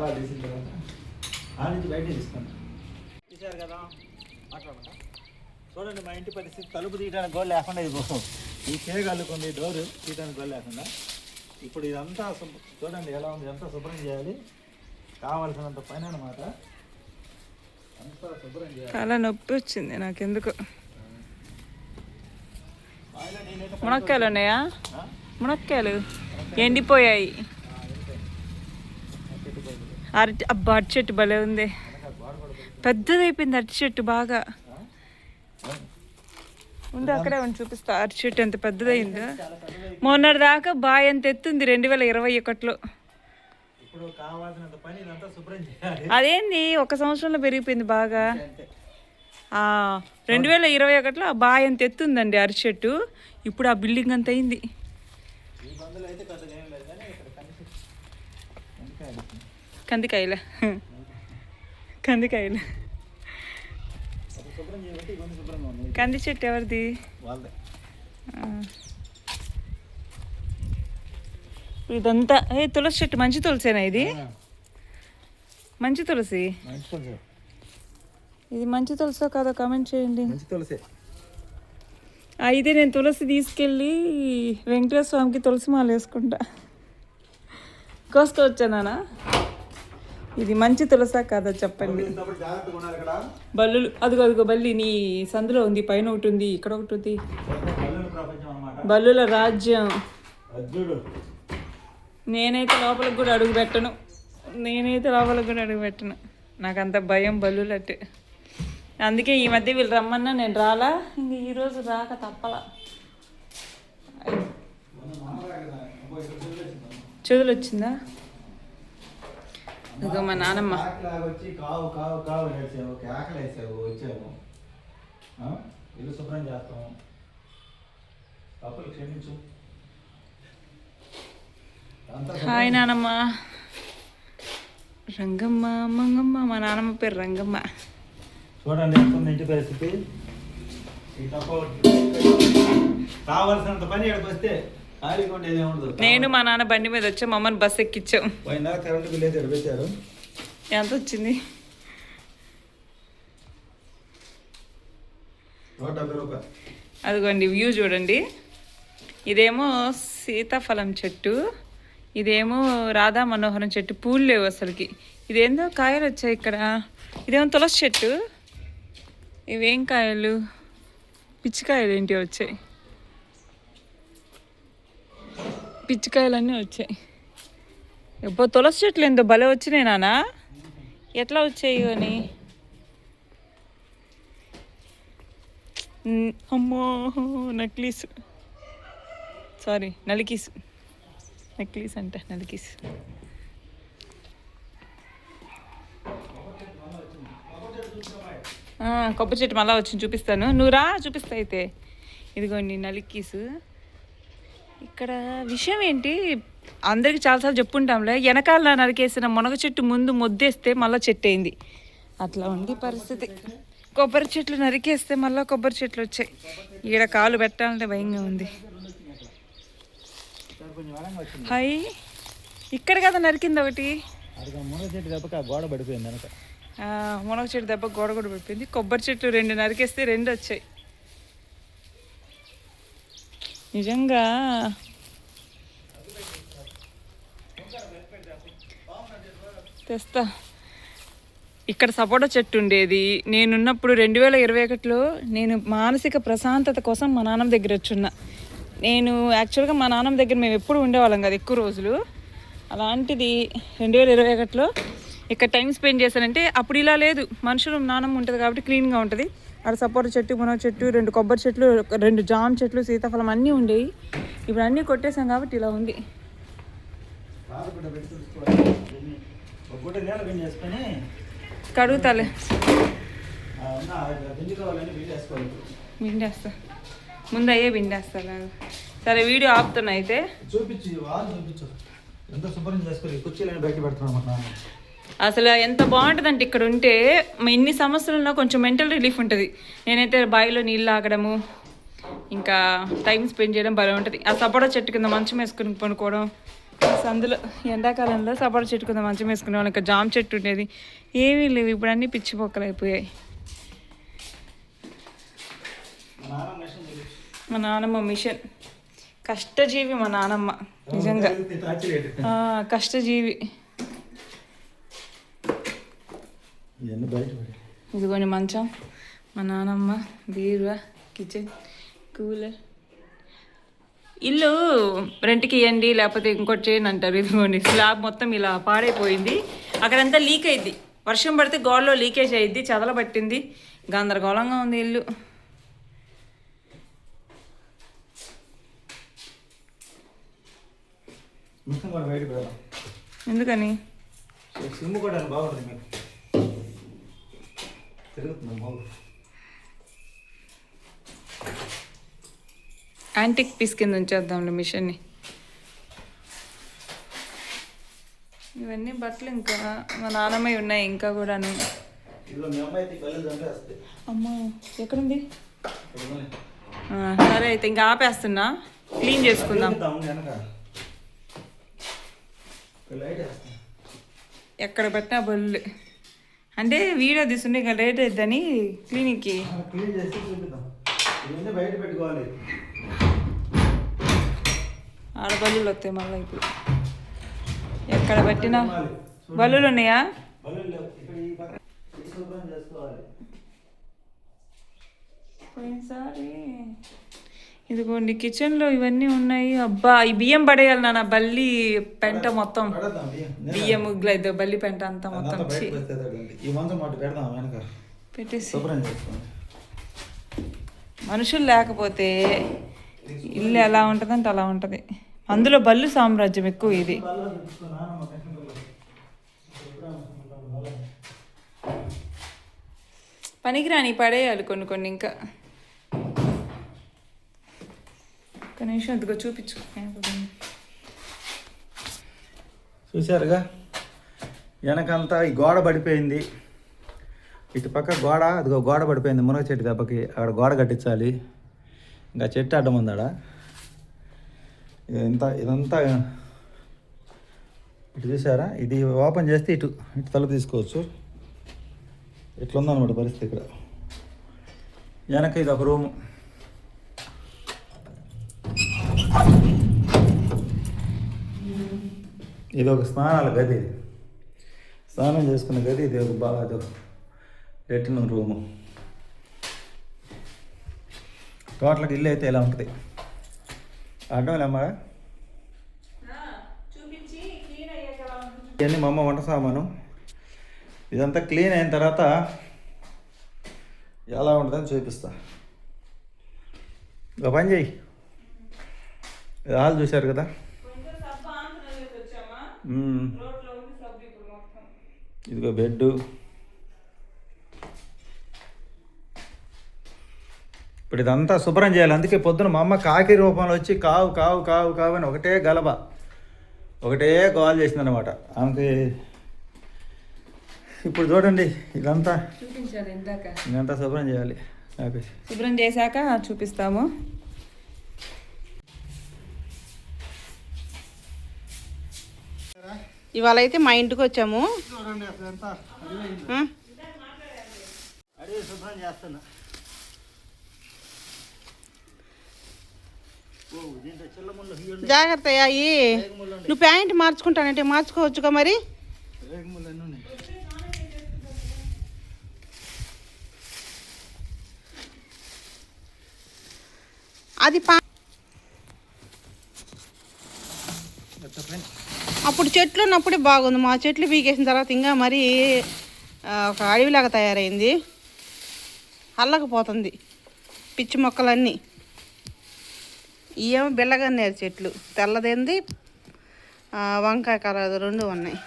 తాళాలు తీసిన తర్వాత ఆ నుంచి బయట తీసుకోండి. తీసారు కదా మాట్లాడమంట. చూడండి మా ఇంటి పరిస్థితి, తలుపు తీయడానికి గోల్ లేకుండా ఇది ఈ చేయగలుగుతుంది, డోరు తీయడానికి గోల్ లేకుండా. ఇప్పుడు ఇదంతా చూడండి ఎలా ఉంది, ఎంత శుభ్రం చేయాలి, కావాల్సినంత పని అన్నమాట. అంతా శుభ్రం చేయాలి. చాలా నొప్పి వచ్చింది నాకెందుకు. మునక్కాయలు ఉన్నాయా? మునక్కాయలు ఎండిపోయాయి. అబ్బా అరటి చెట్టు భలే ఉంది, పెద్దదైపోయింది అరటి చెట్టు బాగా. ఉంది అక్కడే ఉండి చూపిస్తా. అరటి చెట్టు ఎంత పెద్దదైందో. మొన్నటి దాకా బాగా ఎంత ఎత్తుంది 2021లో. అదేంది ఒక సంవత్సరంలో పెరిగిపోయింది బాగా. 2021లో బాగా ఎంత ఎత్తుందండి అరటి చెట్టు. ఇప్పుడు ఆ బిల్డింగ్ అంత అయింది. కందికాయలు కందికాయలు. కంది చెట్టు ఎవరిది? ఇదంతా తులసి చెట్టు. మంచి తులసేనా ఇది? మంచి తులసి. ఇది మంచి తులసో కాదో కామెంట్ చేయండి. అయితే నేను తులసి తీసుకెళ్ళి వెంకటేశ్వర స్వామికి తులసి మాల వేసుకుంటా. కోసుకొచ్చానా? ఇది మంచి తులసా కాదా చెప్పండి. బల్లులు అదిగో బల్లి నీ సందులో ఉంది, పైన ఒకటి ఉంది, ఇక్కడ ఒకటి ఉంది. బల్లుల రాజ్యం. నేనైతే లోపలికి కూడా అడుగు పెట్టను. నాకంత భయం బల్లులట్టే. అందుకే ఈ మధ్య వీళ్ళు రమ్మన్నా నేను రాలా. ఇంక ఈరోజు రాక తప్పలా. చెవులు వచ్చిందా? ఇదిగో మా నానమ్మ. ఇల్లు శుభ్రం చేస్తాము, తప్పులు క్షమించు. హాయ్ నానమ్మ. రంగమ్మ మంగమ్మ. మా నానమ్మ పేరు రంగమ్మ. చూడండి ఎంత ఉంది ఇంటి పరిస్థితి. ఈ తప్ప కావాల్సినంత పని ఇక్కడికి వస్తే ఖాళీగా ఉండేది ఏముండదు. నేను మా నాన్న బండి మీద వచ్చా, మా అమ్మని బస్సు ఎక్కించాం. పోయినా కరెంటు బిల్ అయితే పెట్టారు. ఎంత వచ్చింది? 170 రూపాయలు. అదిగోండి వ్యూ చూడండి. ఇదేమో సీతాఫలం చెట్టు, ఇదేమో రాధా మనోహరం చెట్టు. పూలు లేవు అసలుకి. ఇదేందో కాయలు వచ్చాయి ఇక్కడ. ఇదేమో తులసి చెట్టు. ఇవేం కాయలు? పిచ్చికాయలు ఏంటి వచ్చాయి? పిచ్చికాయలన్నీ వచ్చాయి. ఇప్పుడు తులసి చెట్లు ఏందో భలే వచ్చినాయి నాన్న. ఎట్లా వచ్చాయి అని. అమ్మో నక్లీస్, సారీ నలికీస్. నెక్లీస్ అంటే నలికీస్. కొబ్బరి చెట్టు మళ్ళీ వచ్చింది, చూపిస్తాను. నువ్వు రా చూపిస్తా అయితే. ఇదిగోండి నలికీసు. ఇక్కడ విషయం ఏంటి, అందరికి చాలాసార్లు చెప్పుంటాంలే, వెనకాల నరికేసిన మునగ చెట్టు ముందు మొద్దేస్తే మళ్ళీ చెట్టు అయింది. అట్లా ఉంది పరిస్థితి. కొబ్బరి చెట్లు నరికేస్తే మళ్ళీ కొబ్బరి చెట్లు వచ్చాయి. ఈడ కాలు పెట్టాలంటే భయంగా ఉంది. హాయ్. ఇక్కడ కదా నరికింది ఒకటి. మునగ చెట్టు దెబ్బకి గోడ పడిపోయింది వెనక. మునగ చెట్టు దెబ్బ గోడ కూడా పడిపోయింది. కొబ్బరి చెట్లు 2 నరికేస్తే 2 వచ్చాయి. నిజంగా తెస్తా. ఇక్కడ సపోటా చెట్టు ఉండేది. నేనున్నప్పుడు 2021లో నేను మానసిక ప్రశాంతత కోసం మా నాన్నమ్మ దగ్గర వచ్చున్నా. నేను యాక్చువల్గా మా నాన్నమ్మ దగ్గర మేము ఎప్పుడు ఉండేవాళ్ళం కదా ఎక్కువ రోజులు. అలాంటిది 2021లో ఇక్కడ టైం స్పెండ్ చేశానంటే అప్పుడు ఇలా లేదు. మనుషులు నాన్నమ్మ ఉంటుంది కాబట్టి క్లీన్గా ఉంటుంది. అక్కడ సపోటా చెట్టు, మునగ చెట్టు, 2 కొబ్బరి చెట్లు, 2 జామ చెట్లు, సీతాఫలం అన్నీ ఉండేవి. ఇప్పుడు అన్నీ కొట్టేసాం కాబట్టి ఇలా ఉంది. కడుగుతాలే. బిండేస్తా ముందు అయ్యే బిండేస్తా. సరే వీడియో ఆపుతున్నా అయితే. అసలు ఎంత బాగుంటుందంటే ఇక్కడ ఉంటే ఇన్ని సంవత్సరాల్లో కొంచెం మెంటల్ రిలీఫ్ ఉంటుంది. నేనైతే బావిలో నీళ్ళు ఆగడము, ఇంకా టైం స్పెండ్ చేయడం బాగా ఉంటుంది. ఆ సపోటా చెట్టు కింద మంచం వేసుకుని పనుకోవడం సందులో ఎండాకాలంలో సపోటా చెట్టు కొంత మంచం వేసుకునే వాళ్ళు, ఇంకా జామ చెట్టు ఉండేది, ఏమీ లేవు. ఇప్పుడు అన్నీ పిచ్చి మొక్కలు అయిపోయాయి. మా నానమ్మ మిషన్, కష్టజీవి మా నానమ్మ, నిజంగా కష్టజీవి. ఇదిగోని మంచం మా నానమ్మ, బీరువా, కిచెన్, కూలర్. ఇల్లు రెంట్కి ఇవ్వండి లేకపోతే ఇంకోటి చేయండి అంటారు. ఇదిగోండి స్లాబ్ మొత్తం ఇలా పాడైపోయింది. అక్కడంతా లీక్ అయింది, వర్షం పడితే గోడలో లీకేజ్ అయ్యిద్ది, చదలబట్టింది, గందరగోళంగా ఉంది ఇల్లు. ఎందుకని? సిమ్ కూడా బాగుంటుంది మీకు, తిరుగుతుంది బాగు. యాంటిక్ పీస్ కింద ఉంచేద్దాంలే మిషన్ని. ఇవన్నీ బట్టలు ఇంకా మా నాన్నమ్మ ఉన్నాయి ఇంకా కూడాను. అమ్మా ఎక్కడుంది? సరే అయితే ఇంకా ఆపేస్తున్నా, క్లీన్ చేసుకుందాం. ఎక్కడ పెట్టినా బొల్లు అంటే వీడియో తీసుంటే ఇంకా లేట్ అవుతుందని క్లినిక్కి బయట పెట్టుకోవాలి. ఆడ బల్లులు వస్తాయి మళ్ళీ. ఇప్పుడు ఎక్కడ పెట్టినా బల్లులు ఉన్నాయా? పోయినసారి ఇదిగోండి కిచెన్లో ఇవన్నీ ఉన్నాయి. అబ్బా ఈ బియ్యం పడేయాలి నాన్న, బల్లి పెంట మొత్తం, బియ్యం ముగ్గులు బల్లి పెంట అంతా మొత్తం పెట్టేసి. మనుషులు లేకపోతే ఇల్లు ఎలా ఉంటుందంటే అలా ఉంటుంది. అందులో బల్లు సామ్రాజ్యం ఎక్కువ ఇది. పనికిరాని పడేయాలి కొన్ని కొన్ని. ఇంకా ఒక నిమిషం అదిగో చూపించు. చూశారుగా వెనకంతా ఈ గోడ పడిపోయింది, ఇటు పక్క గోడ, అదిగో గోడ పడిపోయింది మునగ చెట్టు దెబ్బకి. అక్కడ గోడ కట్టించాలి, ఇంకా చెట్టు అడ్డం ఉందాడ. ఇదంతా ఇటు చూసారా, ఇది ఓపెన్ చేస్తే ఇటు ఇటు తలుపు తీసుకోవచ్చు. ఇట్లుందన్నమాట పరిస్థితి. ఇక్కడ వెనక ఇది ఒక రూము, ఇది ఒక స్నానాల గది, స్నానం చేసుకునే గది. ఇది ఒక అదొక లెట్రిన్ రూము. టోటల్గా ఇల్లు అయితే ఎలా ఉంటుంది అర్థమేమ్మా? ఇవన్నీ మా అమ్మ వంట సామాను. ఇదంతా క్లీన్ అయిన తర్వాత ఎలా ఉంటుందని చూపిస్తా. ఒక పని చెయ్యి, హాల్ చూశారు కదా, ఇదిగో బెడ్డు. ఇప్పుడు ఇదంతా శుభ్రం చేయాలి. అందుకే పొద్దున మా అమ్మ కాకి రూపంలో వచ్చి కావు కావు కావు కావు అని ఒకటే గలబ, ఒకటే గోల్ చేసిందనమాట ఆమెకి. ఇప్పుడు చూడండి ఇదంతా చూపించాలి, ఇదంతా శుభ్రం చేయాలి. శుభ్రం చేశాక చూపిస్తాము. ఇవాళ అయితే మా ఇంటికి వచ్చాము. శుభ్రం చేస్తున్నా. జాగ్రత్త అయ్యి, నువ్వు ప్యాంట్ మార్చుకుంటానంటే మార్చుకోవచ్చుగా మరి. అది అప్పుడు చెట్లు ఉన్నప్పుడే బాగుంది. మా చెట్లు పీకేసిన తర్వాత ఇంకా మరి ఒక అడవిలాగా తయారైంది, అల్లకపోతుంది పిచ్చి మొక్కలన్నీ. ఏమో బిల్లగన్నేరు చెట్లు, తెల్లదేంది వంకాయ కలర్ రెండు ఉన్నాయి.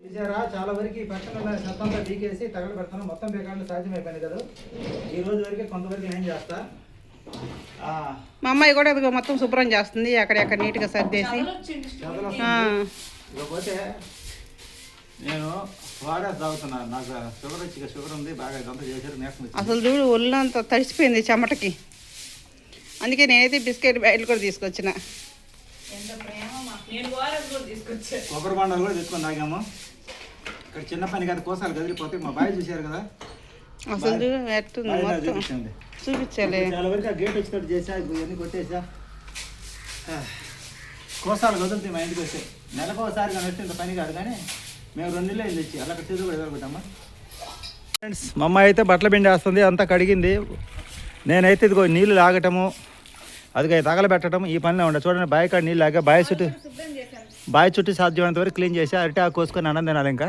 చూసారా చాలా వరకు ఈ పక్కన సత్తంతా పీకేసి తగలు పెడతాను, మొత్తం పీకాలంటే సాధ్యమైపోయింది కదా. ఈ రోజు వరకే కొంతవరకు నేను చేస్తా. మా అమ్మాయి కూడా ఇదిగో మొత్తం శుభ్రం చేస్తుంది, అక్కడెక్కడ నీట్గా సర్దేసి. ఇకపోతే నేను వాడాస్ తాగుతున్నాను, నాకు షుగర్ వచ్చి షుగర్ ఉంది బాగా, ఇదంతా చేశారు నీరసం వచ్చింది. అసలు చూడు ఒళ్ళంతా తడిసిపోయింది చెమటకి, అందుకే నేనైతే బిస్కెట్ బ్యాగులు కూడా తీసుకొచ్చిన. కొబ్బరి బండాలు కూడా తెచ్చుకొని తాగాము. ఇక్కడ చిన్న పని కాదు, కోసాలు కదిలిపోతే మా బాయ్ చూశారు కదా, అసలు చూడు ఎట్టుంది మొత్తం చూపించాలి. చాలా వరకు ఆ గేట్ వచ్చేటట్టు చేసా, ఇవన్నీ కొట్టేసా. కోసాలు కదులుతాయి మా ఇంటికి వస్తే, నెలకు ఒకసారి కానీ వచ్చి ఇంత పని కాదు, కానీ మేము 2 నెలలు అయింది వచ్చి, అలా చేతులు కూడా ఎదురుకుంటామా. ఫ్రెండ్స్ మా అమ్మాయి అయితే బట్టల పిండి వేస్తుంది, అంతా కడిగింది. నేనైతే ఇదిగో నీళ్ళు లాగటము, అదిగో తగలబెట్టడం ఈ పనిలో ఉండే. చూడండి బావి కాడ నీళ్ళు లాగా, బావి చుట్టూ సాధ్యమైనంత వరకు క్లీన్ చేసి అరటి ఆకు కోసుకొని అన్నం తినాలి. ఇంకా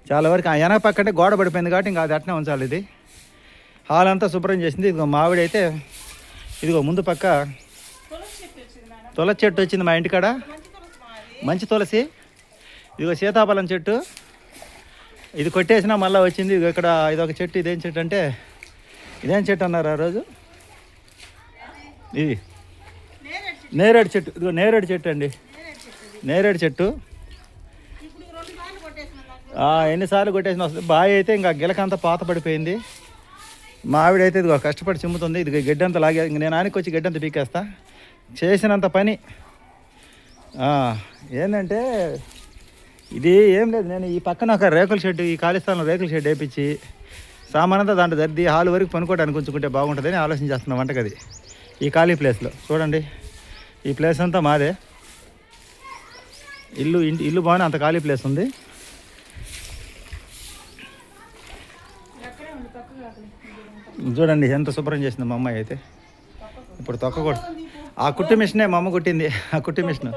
చాలా వరకు ఆ వెనక పక్క అంటే గోడ పడిపోయింది కాబట్టి ఇంకా అది అట్నే ఉంచాలి. ఇది హాల్ అంతా శుభ్రం చేసింది. ఇదిగో మావిడ అయితే ఇదిగో ముందు పక్క తులసి చెట్టు వచ్చింది మా ఇంటికాడ, మంచి తులసి. ఇదిగో సీతాఫలం చెట్టు, ఇది కొట్టేసినా మళ్ళీ వచ్చింది. ఇదిగో ఇక్కడ ఇదొక చెట్టు, ఇదేం చెట్టు అంటే ఇదేం చెట్టు అన్నారు ఆ రోజు, ఇది నేరేడు చెట్టు. ఇదిగో నేరేడు చెట్టు అండి, నేరేడు చెట్టు. ఎన్నిసార్లు కొట్టేసిన వస్తుంది. బావి అయితే ఇంకా గిలకంతా పాత పడిపోయింది. మా ఆవిడైతే ఇదిగో కష్టపడి చిమ్ముతుంది. ఇది గడ్డంతా లాగే, ఇంక నేను ఆనికి వచ్చి గడ్డంతా పీకేస్తా. చేసినంత పని ఏంటంటే ఇది ఏం లేదు, నేను ఈ పక్కన ఒక రేకుల షెడ్, ఈ ఖాళీ స్థలంలో రేకుల షెడ్ వేయించి సామానంతా దాంట్లో సర్ది హాల్ వరకు పనుకోవడానికి ఉంచుకుంటే బాగుంటుందని ఆలోచన చేస్తున్నాం వంటగది ఈ ఖాళీ ప్లేస్లో. చూడండి ఈ ప్లేస్ అంతా మాదే, ఇల్లు బాగానే అంత ఖాళీ ప్లేస్ ఉంది. చూడండి ఎంత శుభ్రం చేసింది మా అమ్మాయి అయితే. ఇప్పుడు తొక్కకూడదు, ఆ కుట్టు మిషనే మా అమ్మ కుట్టింది. ఆ కుట్టు మిషన్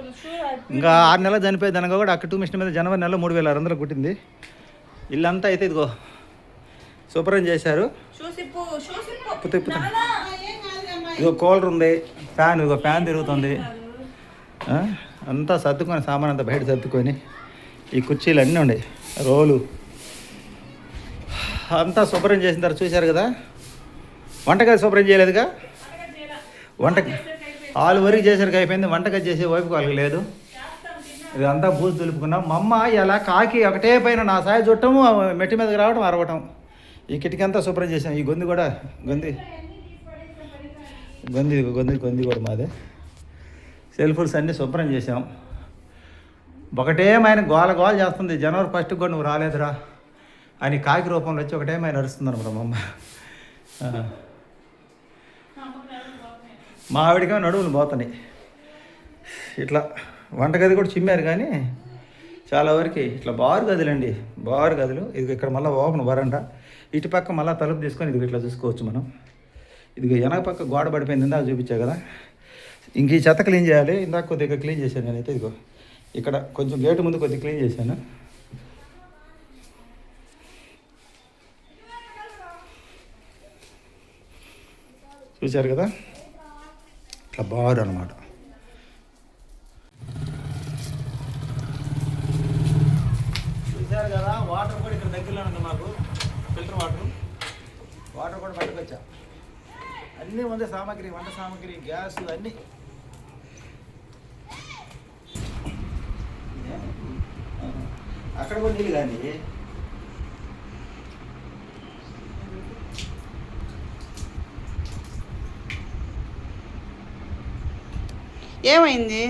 ఇంకా 6 నెలలు చనిపోయేది అనగా కూడా ఆ కుట్టు మిషన్ మీద జనవరి నెలలో 3600 కుట్టింది. ఇల్లంతా అయితే ఇదిగో శుభ్రం చేశారు. ఇదిగో కూలర్ ఉంది, ఫ్యాన్, ఇదిగో ఫ్యాన్ తిరుగుతుంది. అంతా సర్దుకొని సామాన్ అంతా బయట సర్దుకొని, ఈ కుర్చీలు అన్నీ ఉన్నాయి, రోలు అంతా శుభ్రం చేసిన తర్వాత చూశారు కదా. వంటగది శుభ్రం చేయలేదుగా, హాల్ వరకు చేసరికి అయిపోయింది, వంటగది చేసే వైపు వాళ్ళకి లేదు. ఇదంతా బూజు దులుపుకున్నాం. మా అమ్మ ఇలా కాకి ఒకటే పైన నా సాయి చుట్టము, మెట్టి మీదకి రావడం అరవటం. ఈ కిటికీ అంతా శుభ్రం చేసాం. ఈ గొంతు కూడా గొంది కూడా మాదే. సెల్ఫుల్స్ అన్నీ శుభ్రం చేసాం. ఒకటేమైన గోల చేస్తుంది. జనవరి 1 కూడా నువ్వు రాలేదురా అని కాకి రూపంలో వచ్చి ఒకటేమైన అరుస్తుంది అనమాట మా అమ్మ. మా ఆవిడకేమో నడువులు పోతున్నాయి. ఇట్లా వంటగది కూడా చిమ్మారు, కానీ చాలా వరకు ఇట్లా బారు గదులండి, బారు గదులు. ఇది ఇక్కడ మళ్ళీ ఓపెన్ వరండా, ఇటు పక్క మళ్ళీ తలుపు తీసుకొని ఇది ఇట్లా చూసుకోవచ్చు మనం. ఇది వెనక పక్క గోడ పడిపోయింది, ఇందాక చూపించా కదా. ఇంక ఈ చెత్త క్లీన్ చేయాలి. ఇందాక కొద్దిగా క్లీన్ చేశాను నేనైతే. ఇదిగో ఇక్కడ కొంచెం గేటు ముందు కొద్దిగా క్లీన్ చేశాను. చూశారు కదా, ఇట్లా బారు అనమాట. చూశారు కదా, వాటర్ కూడా ఇక్కడ దగ్గరలో ఉంది మాకు, ఫిల్టర్ వాటర్ కూడా పట్టుకొచ్చా. అన్నీ ఉంది సామాగ్రి, వంట సామాగ్రి, గ్యాస్ అన్నీ. అక్కడ కూడా నీళ్ళు కానీ ఏమైంది?